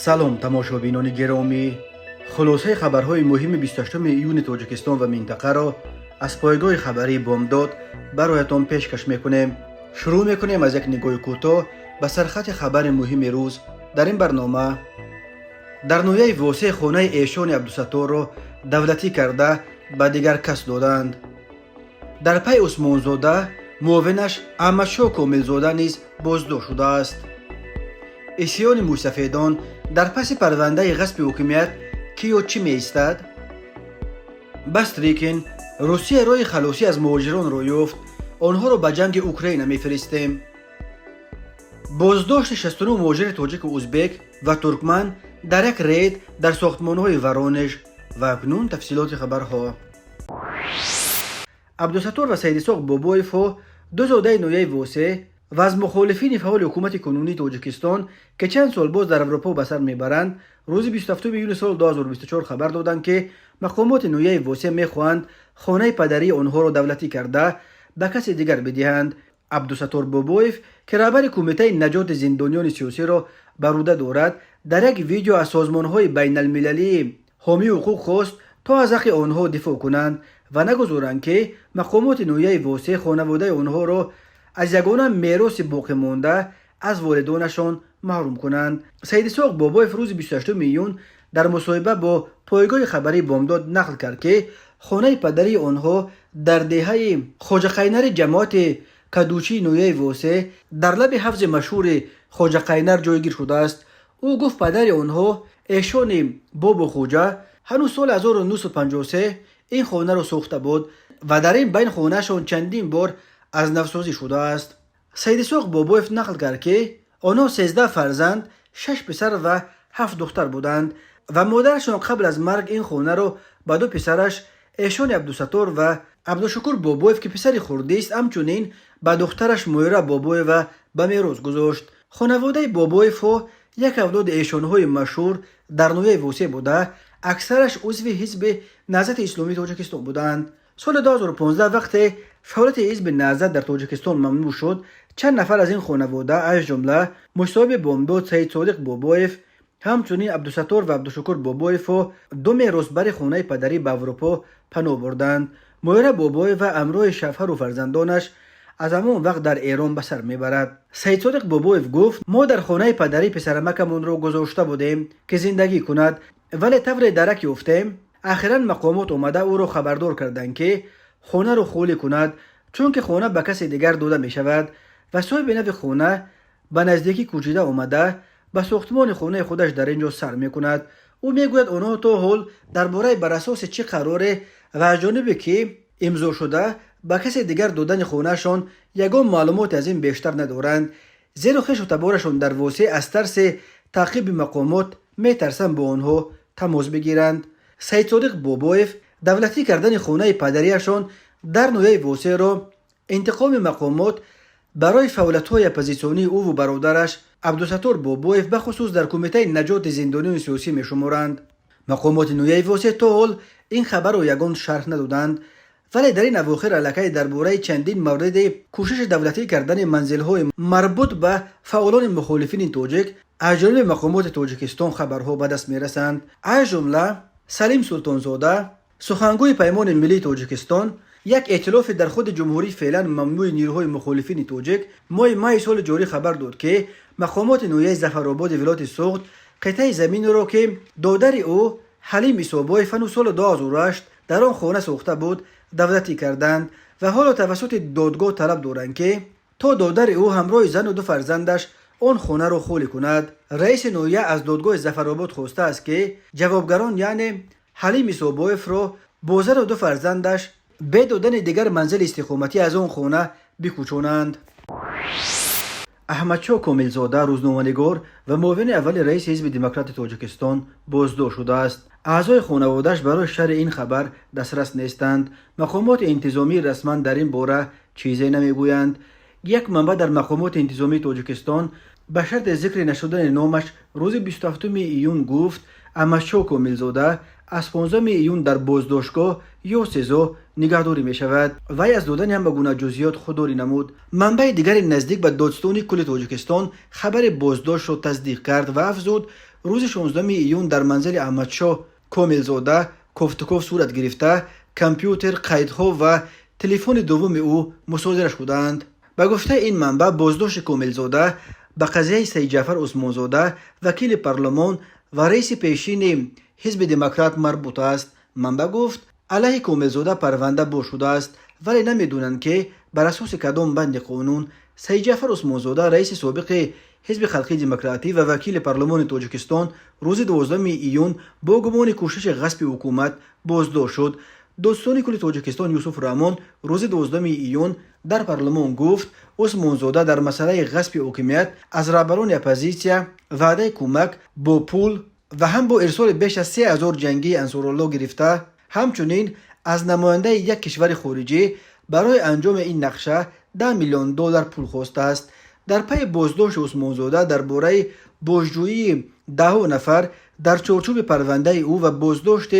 سلام تماشابینان گرامی، خلاصه خبرهای مهم 28 ایون تاجیکستان و منطقه را از پایگاه خبری بامداد برایتان پیشکش میکنیم. شروع میکنیم از یک نگاه کوتاه به سرخط خبر مهم روز. در این برنامه در نویه واسه خانه ایشان عبدالستار را دولتی کرده به دیگر کس دادند. در پی عثمانزاده معاونش احمدشاه کاملزاده نیز بازداشت شده است. عصیان موسفیدان در پس پرونده غصب حکومت کی و چی می ایستد؟ بس لیکن روسیه راه خلاصی از مهاجران را یافت، آنها را به جنگ اوکراین میفرستیم. بازداشت 69 مهاجر تاجیک و ازبک و ترکمن در یک رید در ساختمان‌های ورانش. و اکنون تفصیلات خبرها. عبدالستار و سید اسحاق بابایف دو زاده نویه واسه و از مخالفین فعال حکومت کنونی تاجیکستان که چند سال باز در اروپا به سر میبرند، روز 27 ایون سال 2024 خبر دادند که مقامات نویه واسه میخواهند خانه پدری آنها را دولتی کرده به کسی دیگر بدهند. عبدالستار بابایف که رهبر کمیته نجات زندانیان سیاسی را بر عهده دارد، در یک ویدیو از سازمان‌های بین المللی حامی حقوق خواست تا از حق آنها دفاع کنند و نگذارند که مقامات نویه واسه خانواده آنها را از یگانه میراث باقی مانده از والدانشان محروم کنند. سید اسحاق بابایف روز 28 ایون در مصاحبه با پایگاه خبری بامداد نقل کرد که خانه پدری آنها در دهه خواجه قینر جماعت کدوچی نویه واسه در لب حوض مشهور خواجه قینر جایگیر شده است. او گفت پدر آنها ایشان بابا خوجه هنوز سال 1953 این خانه را ساخته بود و در این بین خانهشان چندین بار از نوسازی شده است. سید اسحاق بابایف نقل کرد که آنها 13 فرزند، 6 پسر و 7 دختر بودند و مادرشان قبل از مرگ این خانه را به دو پسرش ایشان عبدالستار و عبدالشکور بابایف که پسر خرده است، همچنین به دخترش مویره بابایف و به میراث گذاشت. خانواده بابایف یک اولاد ایشانهای مشهور در نویه واسه بوده، اکثرش عضو حزب نهضت اسلامی تاجیکستان بودند. سال 2015 وقتی فعالیت حزب نهضت در تاجیکستان ممنوع شد، چند نفر از این خانواده از جمله مصاحب بامداد سید صادق بابایف، همچنین عبدالستار و عبدالشکور بابایف دو میراثبر خانه پدری به اروپا پناه بردند. مویره بابایف و امرای شوهر و فرزندانش از همان وقت در ایران به سر میبرد. سید صادق بابایف گفت ما در خانه پدری پسرمکمون را گذاشته بودیم که زندگی کند، ولی طور درک یافتیم. اخیراً مقامات اومده او را خبردار کردند که خانه را خالی کند، چون که خانه به کسی دیگر داده می شود و صاحب نو خانه به نزدیکی کوچیده اومده به ساختمان خانه خودش در اینجا سر می کند. او می گوید آنها تا حال درباره بر اساس چه قراره و از جانبی که امضا شده به کسی دیگر دادن خانهشان یگان معلومات از این بیشتر ندارند، زیرا خویش و تبارشان در واسه از ترس تعقیب مقامات می ترسند با آنها تماس بگیرند. سید صادق بابایف دولتی کردن خانه پدریشان در نویه واسه را انتقام مقامات برای فعالیت‌های اپوزیسیونی او و برادرش عبدالستار بابایف به خصوص در کمیته نجات زندانیان سیاسی می‌شمارند. مقامات نویه واسه تا حال این خبر را یگان شرح ندادند، ولی در این اواخر الکی درباره چندین مورد کوشش دولتی کردن منزل‌های مربوط به فعالان مخالفین تاجیک از جانب مقامات تاجیکستان خبرها به دست می‌رسند. از جمله سلیم سلطانزاده، سخنگوی پیمان ملی تاجیکستان، یک ائتلاف در خود جمهوری فعلا ممنوع نیروهای مخالفین تاجیک ماه سال جاری خبر داد که مقامات نویه ظفرآباد ولایت سوخت قطعه زمین را که دادر او حلیم ایسابایف هنوز سال 2008 در آن خانه ساخته بود دولتی کردند و حالا توسط دادگاه طلب دارند که تا دادر او همراه زن و دو فرزندش آن خانه را خالی کند. رئیس نویه از دادگاه ظفرآباد خواسته است که جوابگران یعنی حلیم ایسابایف را با زن و دو فرزندش به دادن دیگر منزل استقامتی از آن خانه بکوچانند. احمدشاه کاملزاده روزنامه‌نگار و معاون اول رئیس حزب دموکرات تاجیکستان بازداشت شده است. اعضای خانواده‌اش برای شرح این خبر دسترس نیستند. مقامات انتظامی رسما در این باره چیزی نمیگویند. یک منبع در مقامات انتظامی تاجیکستان به شرط ذکر نشدن نامش روز 27 ایون گفت احمدشاه کاملزاده از 15 ایون در بازداشتگاه یا سزا نگهداری می شود. وی از دادن هم به گونه جزئیات خودداری نمود. منبع دیگری نزدیک به دادستان کل تاجیکستان خبر بازداشت را تصدیق کرد و افزود روز 16 ایون در منزل احمدشاه کاملزاده کوفتکوف صورت گرفته کامپیوتر، قیدها و تلفن دوم او مصادره شدند. به گفته این منبع بازداشت کاملزاده به قضیه سید جعفر عثمانزاده وکیل پارلمان و رئیس پیشین حزب دموکرات مربوط است. منبع گفت علیه کاملزاده پرونده باز شده است ولی نمیدونند که بر اساس کدام بند قانون سید جعفر عثمانزاده رئیس سابق حزب خلقی دموکراتی و وکیل پارلمان تاجیکستان روز 12 ایون با گمان کوشش غصب حکومت بازداشت شد. داستان کل تاجیکستان یوسف رحمان روز 12 ایون در پارلمان گفت عثمانزاده در مسئله غصب حاکمیت از رهبران اپوزیسیا وعده کمک با پول و هم با ارسال بیش از 3000 جنگی انصارالله گرفته، همچنین از نماینده یک کشور خارجی برای انجام این نقشه 10 میلیون دلار پول خواسته است. در پی بازداشت عثمانزاده درباره بازجویی 10 نفر در چارچوب پرونده او و بازداشت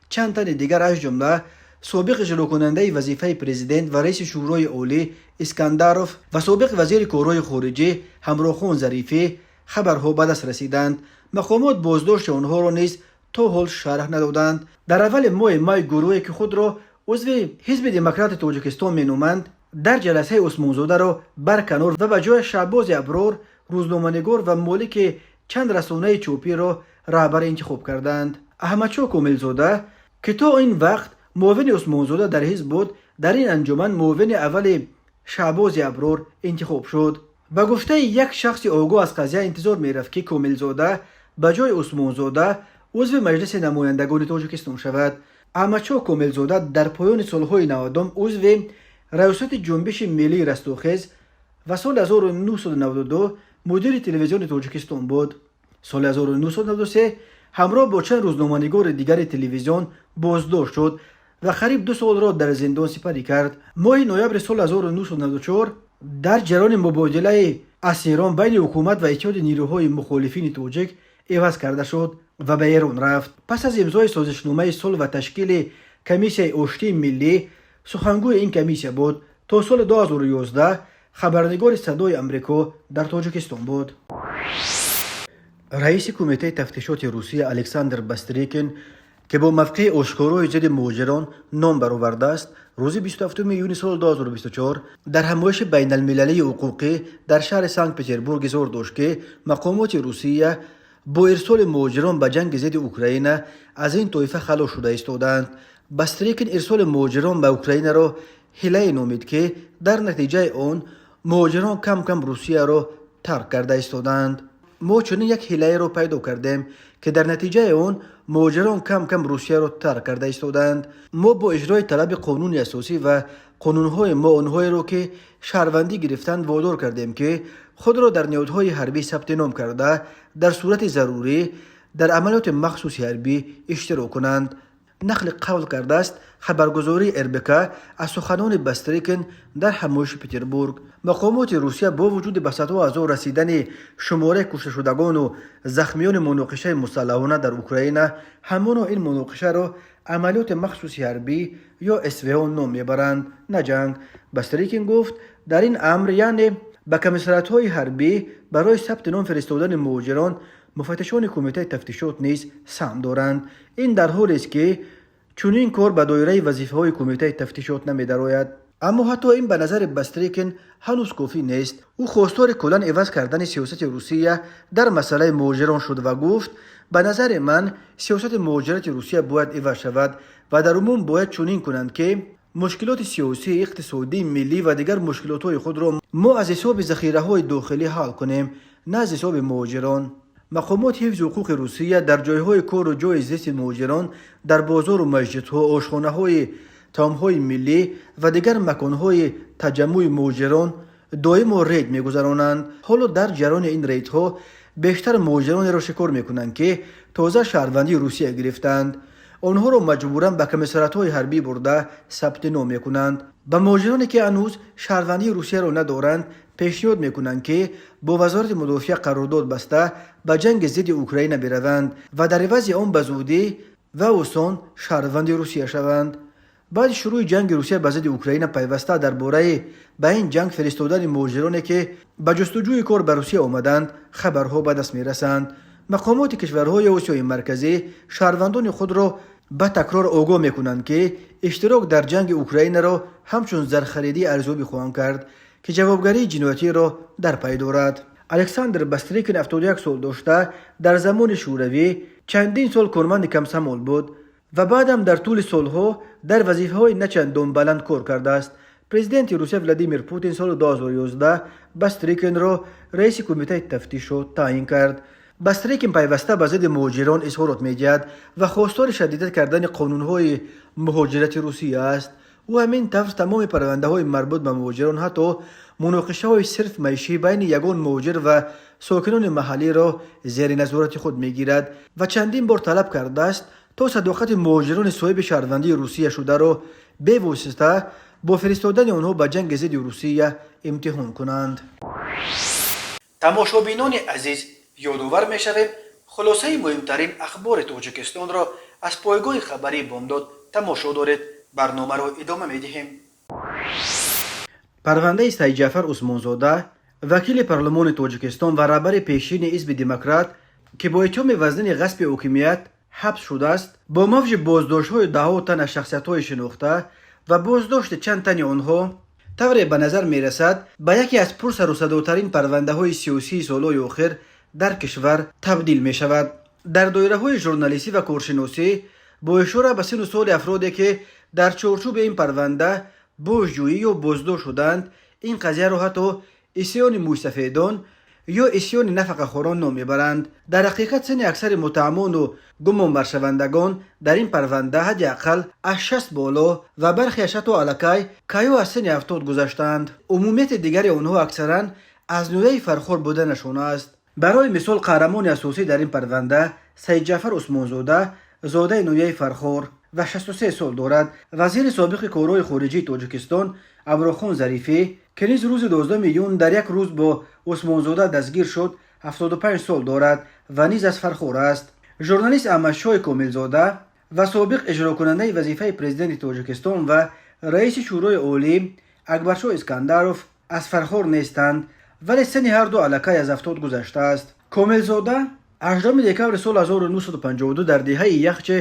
چند تن دیگر از جمله سابق اجرا کننده وظیفه پرزیدنت و رئیس شورای عالی اسکندروف و سابق وزیر کارهای خارجه همراخان ظریفی خبرها به دست رسیدند. مقامات بازداشت آنها را نیز تا حال شرح ندادند. در اول ماه گروهی که خود را عضو حزب دموکرات تاجیکستان مینامند در جلسه عثمانزاده را برکنار و به جای شهباز ابرار روزنامه‌نگار و مالک چند رسانه چوپی را رهبر انتخاب کردند. احمدشاه کاملزاده که تا این وقت معاون عثمانزاده در حزب بود در این انجمن معاون اول شهباز ابرار انتخاب شد. به گفته یک شخص آگاه از قضیه انتظار می‌رفت که کاملزاده به جای عثمانزاده عضو مجلس نمایندگان تاجیکستان شود. احمدشاه کاملزاده در پایان سالهای 90 عضو ریاست جنبش ملی رستاخیز و سال 1992 مدیر تلویزیون تاجیکستان بود. سال 1993 همراه با چند روزنامه‌نگار دیگر تلویزیون بازداشت شد و قریب 2 سال را در زندان سپری کرد. ماه نوامبر سال 1994 در جریان مبادله اسیران بین حکومت و اتحاد نیروهای مخالفین تاجیک عوض کرده شد و به ایران رفت. پس از امضای سازشنامه صلح و تشکیل کمیسیون آشتی ملی سخنگوی این کمیسیون بود. تا سال 2011 خبرنگار صدای امریکا در تاجیکستان بود. رئیس کمیته تفتیشات روسیه الکساندر باستریکین که با موقع آشکارای ضد مهاجران نام برآورده است روز 27 میون سال 2024 در همایش بین المللی حقوقی در شهر سنت پترزبورگ اظهار داشت که مقامات روسیه با ارسال مهاجران به جنگ ضد اوکراین از این طایفه خلاص شده ایستادند. باستریکین ارسال مهاجران به اوکراین را حیله نامید که در نتیجه آن مهاجران کم کم روسیه را ترک کرده ایستادند. ما چنین یک حیله را پیدا کردیم که در نتیجه آن مهاجران کم کم روسیه را ترک کرده ایستادند. ما با اجرای طلب قانون اساسی و قانونهای ما آنهایی را که شهروندی گرفتند وادار کردیم که خود را در نهادهای حربی ثبت نام کرده در صورت ضروری در عملیات مخصوص حربی اشتراک کنند. نقل قول کرده است خبرگزاری اربکا از سخنان باستریکین در همایش پترزبورگ. مقامات روسیه با وجود به صدها هزار رسیدن شماره کشته شدگان و زخمیان مناقشه مسلحانه در اوکراین همان این مناقشه را عملیات مخصوص حربی یا اسوان نام میبرند، نه جنگ. باستریکین گفت در این امر یعنی به کمیسریات‌های حربی برای ثبت نام فرستادن مهاجران مفتشان کمیته تفتیشات نیز سهم دارند. این در حالی است که چنین کار به دایره وظیفه‌های کمیته تفتیشات نمی‌دراید. اما حتی این به نظر باستریکین هنوز کافی نیست. او خواستار کلاً عوض کردن سیاست روسیه در مسئله مهاجران شد و گفت به نظر من سیاست مهاجرت روسیه باید عوض شود و در عموم باید چنین کنند که مشکلات سیاسی، اقتصادی، ملی و دیگر مشکلات‌های خود را ما از حساب ذخیره‌های داخلی حل کنیم، نه از حساب مهاجران. مقامات حفظ حقوق روسیه در جایهای کار و جای زیست مهاجران در بازار و مسجدها، آشخانه‌های تام‌های ملی و دیگر مکان‌های تجمع مهاجران دائم رید می‌گذرانند. حالا در جریان این ریدها بیشتر مهاجران را شکار می‌کنند که تازه شهروندی روسیه گرفتند. آنها را مجبوراً به کمیسریات‌های حربی برده ثبت نام می‌کنند. به مهاجرانی که هنوز شهروندی روسیه را ندارند پیشنهاد می‌کنند که با وزارت مدافع قرارداد بسته به جنگ ضد اوکراین بروند و در عوض آن به زودی و آسان شهروند روسیه شوند. بعد شروع جنگ روسیه به ضد اوکراین پیوسته درباره به این جنگ فرستادن مهاجرانی که به جستجوی کار به روسیه آمدند خبرها به دست می‌رسند. مقامات کشورهای آسیای مرکزی شهروندان خود را به تکرار آگاه میکنند که اشتراک در جنگ اوکراین را همچون زرخریدی ارزیابی خواهند کرد که جوابگری جنایتی را در پی دارد. الکساندر باستریکین 71 سال داشته در زمان شوروی چندین سال کارمند کمسمال بود و بعدم در طول سالها در وظیفه‌های نچندان بلند کار کرده است. پرزیدنت روسیه ولادیمیر پوتین سال 2011 باستریکین را رئیس کمیته تفتیش را تعیین کرد. باستریکین پیوسته به ضد مهاجران اظهارات می‌کرد و خواستار شدیدت کردن قانون‌های مهاجرت روسیه است. او همین طرز تمام پرونده‌های مربوط به مهاجران حتی مناقشه‌های صرف معیشی بین یگان مهاجر و ساکنان محلی را زیر نظارت خود می‌گیرد و چندین بار طلب کرده است تا صداقت مهاجران صاحب شهروندی روسیه شده را به واسطه با فرستادن آنها به جنگ ضد روسیه امتحان کنند. تماشابینان عزیز، یادآور می‌شویم خلاصه مهمترین اخبار تاجیکستان را از پایگاه خبری بامداد تماشا دارید. برنامه را ادامه می‌دهیم. پرونده سید جعفر عثمانزاده وکیل پارلمان تاجیکستان و رهبر پیشین حزب دموکرات که با اتهام وزن غصب حاکمیت حبس شده است، با موج بازداشت‌های ده‌ها تن از شخصیت‌های شناخته و بازداشت چند تن آنها طوری به نظر می‌رسد به یکی از پرسر و صداترین پرونده‌های سیاسی سال‌های اخیر در کشور تبدیل می‌شود. در دایره‌های ژورنالیستی و کارشناسی با اشاره به سن و سال افرادی که در چارچوب این پرونده بازجویی یا بازداشت شدند، این قضیه را حتی عصیان مستفیدان یا عصیان نفقه‌خواران نام میبرند. در حقیقت سن اکثر متهمان و گمان برشوندگان در این پرونده حداقل از 60 بالا و برخیش حتی الکی که از سن 70 گذشتند. عمومیت دیگر آنها اکثرا از نوعی فرخور بودنشان است. برای مثال قهرمان اساسی در این پرونده سید جعفر عثمانزاده زاده نوعی فرخور و 63 سال دارد. وزیر سابق کارهای خارجی تاجیکستان ابراخان ظریفی که نیز روز 12 میلیون در یک روز با عثمانزاده دستگیر شد 75 سال دارد و نیز از فرخور است. ژورنالیست احمدشاه کاملزاده و سابق اجرا کننده وظیفه پرزیدنت تاجیکستان و رئیس شورای عالی اکبرشاه اسکندروف از فرخور نیستند، ولی سن هر دو الکی از 70 گذشته است. کاملزاده 18 دکمبر سال 1952 در دهه یخچ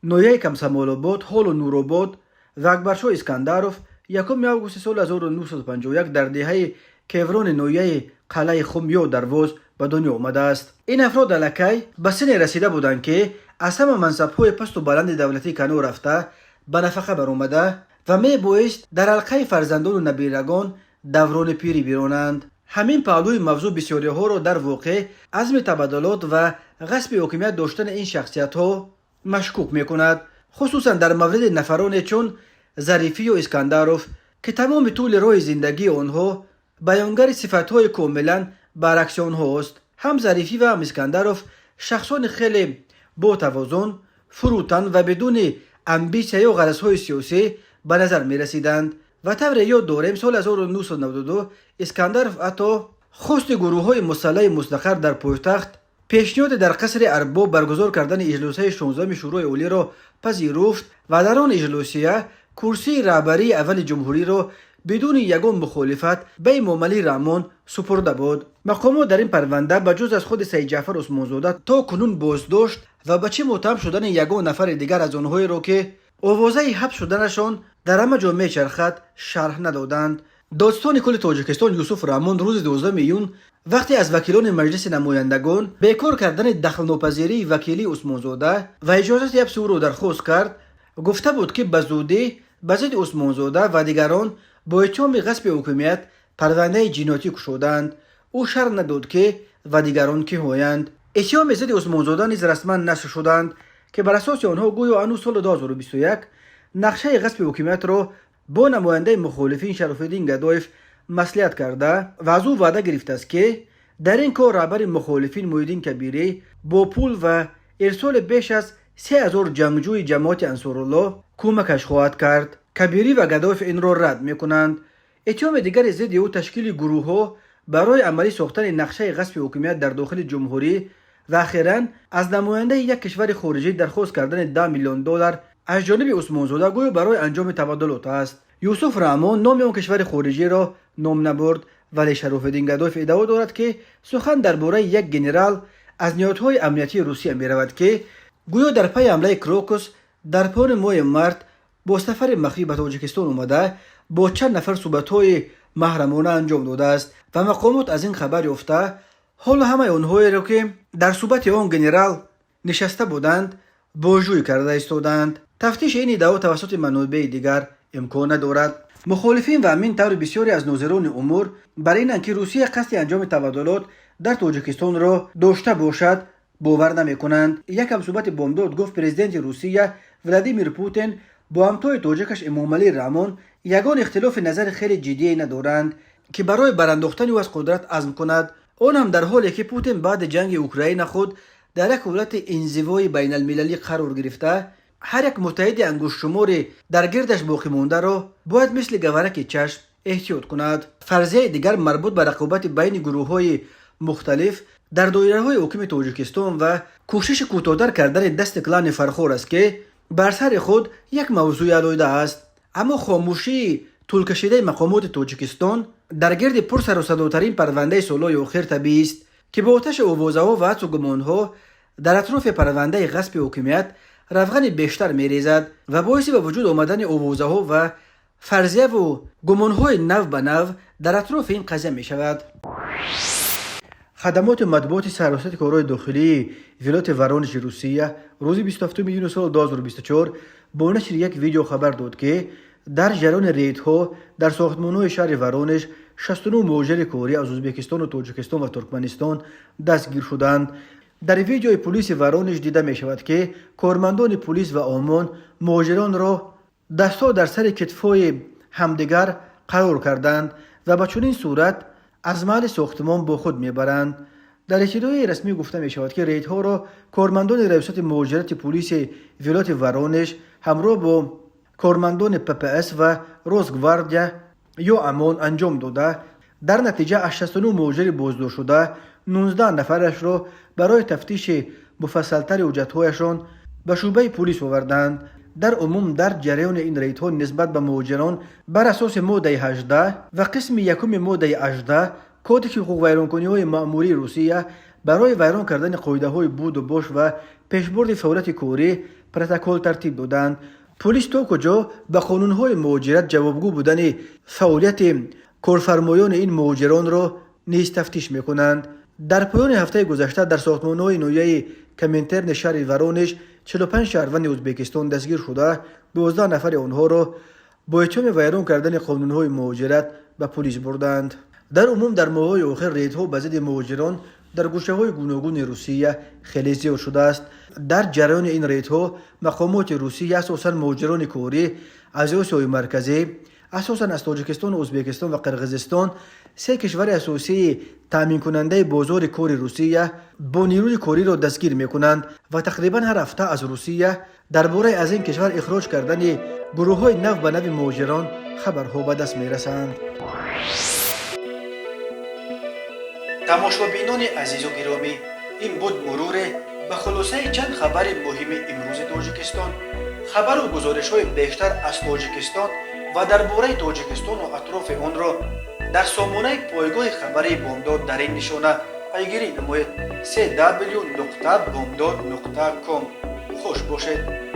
نویه کمسمال‌آباد، حال و نورآباد و اکبرشاه اسکندروف 1 آگوست سال 1951 در دهه کیوران نویه قلعه خم درواز به دنیا آمده است. این افراد الکی به سن رسیده بودند که از همه منصب‌های پست و بلند دولتی کنار رفته به نفقه برآمده و میبایست در حلقه فرزندان و نبیرگان دوران پیری برانند. همین پهلوی موضوع بسیاری ها را در واقع عزم تبادلات و غصب حاکمیت داشتن این شخصیت ها مشکوک می کند، خصوصا در مورد نفرانی چون ظریفی و اسکندروف که تمام طول راه زندگی آنها بیانگر صفت‌های کاملا برعکس آنها است. هم ظریفی و هم اسکندروف شخصان خیلی با توازن، فروتن و بدون امبیسیه و غرض‌های سیاسی به نظر می رسیدند و طور یاد داریم سال 1992 اسکندروف حتی خواست گروه‌های مسلح مستقر در پایتخت پیشنهاد در قصر ارباب برگزار کردن اجلاسه 16 شورای عالی را پذیرفت و در آن اجلاسیه کرسی رهبری اول جمهوری را بدون یگان مخالفت به امام علی رحمان سپرده بود. مقامات در این پرونده بجز از خود سید جعفر عثمانزاده تا کنون بازداشت و به چه متهم شدن یگان نفر دیگر از آنهایی را که آوازه حبس شدنشان در همه جا میچرخد شرح ندادند. دادستان کل تاجیکستان یوسف رحمان روز 12 میلیون وقتی از وکیلان مجلس نمایندگان بیکار کردن دخل ناپذیری وکیلی عثمانزاده و اجازه حبس او را درخواست کرد، گفته بود که به زودی به ضد عثمانزاده و دیگران با اتهام غصب حاکمیت پرونده جنایتی گشودند. او شرح نداد که و دیگران که هویند. اتهام ضد عثمانزاده نیز رسما نشر شدند که بر اساس آنها گویا هنوز سال 2021 نقشه غصب حکومت را با نماینده مخالفین شرف‌الدین گدایف مصلحت کرده و از او وعده گرفته است که در این کار رهبر مخالفین محیدین کبیری با پول و ارسال بیش از 3000 جنگجوی جماعت انصارالله کمکش خواهد کرد. کبیری و گدایف این را رد میکنند. اتهام دیگر ضد او تشکیل گروه‌ها برای عملی ساختن نقشه غصب حکومت در داخل جمهوری و اخیراً از نماینده یک کشور خارجی درخواست کردن 10 میلیون دلار از جانب عثمانزاده گویا برای انجام تبادلات است. یوسف رحمان نام آن کشور خارجی را نام نبرد، ولی شرف‌الدین گدایف ادعا دارد که سخن درباره یک ژنرال از نهادهای امنیتی روسیه می‌رود که گویا در پی حمله کروکوس در پایان ماه مارت با سفر مخفی به تاجیکستان اومده با چند نفر صحبت‌های محرمانه انجام داده است و مقامات از این خبر یافته حالا همه آنهایی را که در صحبت آن گنرال نشسته بودند بازجویی کرده ایستادند. تفتیش این ادعا توسط منابع دیگر امکان ندارد. مخالفین و همین طور بسیاری از ناظران امور برای اینکه که روسیه قصد انجام تبادلات در تاجیکستان را داشته باشد باور نمی‌کنند. یک همصحبت بامداد گفت پرزیدنت روسیه ولادیمیر پوتین با همتای تاجیکش امامعلی رحمان یگان اختلاف نظر خیلی جدی ندارند که برای برانداختن او از قدرت عزم کند، آن هم در حالی که پوتین بعد جنگ اوکراین خود در یک حالت انزوای بین المللی قرار گرفته هر یک متحد انگشت شماری در گردش باقی مانده را باید مثل گورک چشم احتیاط کند. فرضیه دیگر مربوط به رقابت بین گروه‌های مختلف در دایره‌های حکومت تاجیکستان و کوشش کوتاه‌تر کردن دست کلان فرخور است که بر سر خود یک موضوع علیحده است. اما خاموشی طول کشیده مقامات تاجیکستان در گرد پرسر و صداترین پرونده سالهای اخیر طبیعی است که با آتش آوازه‌ها و حدس و گمان‌ها در اطراف پرونده غصب حکومت روغن بیشتر می‌ریزد و باعث به وجود آمدن آوازه‌ها و فرضیه و گمان‌های نو به نو در اطراف این قضیه می‌شود. خدمات مطبوعات سیاست کارهای داخلی ولایت ورونش روسیه روز 27 میلیون سال 2024 با نشر یک ویدیو خبر داد که در جریان ریدها در ساختمان‌های شهر ورونش 69 مهاجر کاری از ازبکستان و تاجیکستان و ترکمنستان دستگیر شدند. در ویدیوی پلیس ورونش دیده می شود که کارمندان پلیس و آمون مهاجران را دستا در سر کتفای همدیگر قرار کردند و به چنین صورت از محل ساختمان با خود میبرند. در اطلاع رسمی گفته می شود که ریدها را کارمندان ریاست مهاجرت پلیس ولایت ورونش همراه با کارمندان PPS و روزگواردیا یا امان انجام داده. در نتیجه از 69 مهاجر بازداشت شده 19 نفرش را برای تفتیش مفصلتر حجت‌هایشان به شعبه پلیس آوردند. در عموم در جریان این ریدها نسبت به مهاجران بر اساس ماده 18 و قسم یکم ماده 18 کد حقوق ویرانکنی‌های مأموری روسیه برای ویران کردن قاعده‌های بود و باش و پیشبرد فعالیت کاری پروتکل ترتیب دادند. پلیس تا کجا به قانون‌های مهاجرت جوابگو بودن فعالیت کارفرمایان این مهاجران را نیز تفتیش می‌کنند. در پایان هفته گذشته در ساختمان‌های نویه کمینترن شهر ورونش 45 شهروند ازبکستان دستگیر شده 12 نفر آنها را با اتهام ویران کردن قانون‌های مهاجرت به پلیس بردند. در عموم در ماه‌های اخیر ریدها به ضد مهاجران در گوشه‌های گوناگون روسیه خیلی زیاد شده است. در جریان این ریدها مقامات روسیه اساساً مهاجران کاری از آسیای مرکزی اساساً از تاجیکستان، ازبکستان و قرقیزستان سه کشور اساسی تامین کننده بازار کار روسیه با نیروی کاری را دستگیر می‌کنند و تقریباً هر هفته از روسیه درباره از این کشور اخراج کردن گروه‌های نو به نو مهاجران خبرها به دست می‌رسند. تماشابینان عزیز و گرامی، این بود مرور به خلاصه چند خبر مهم امروز تاجیکستان. خبر و گزارش‌های بیشتر از تاجیکستان و درباره تاجیکستان و اطراف آن را در سامانه پایگاه خبری بامداد در این نشانه پیگیری نمایید: www.bomdad.com. خوش باشید.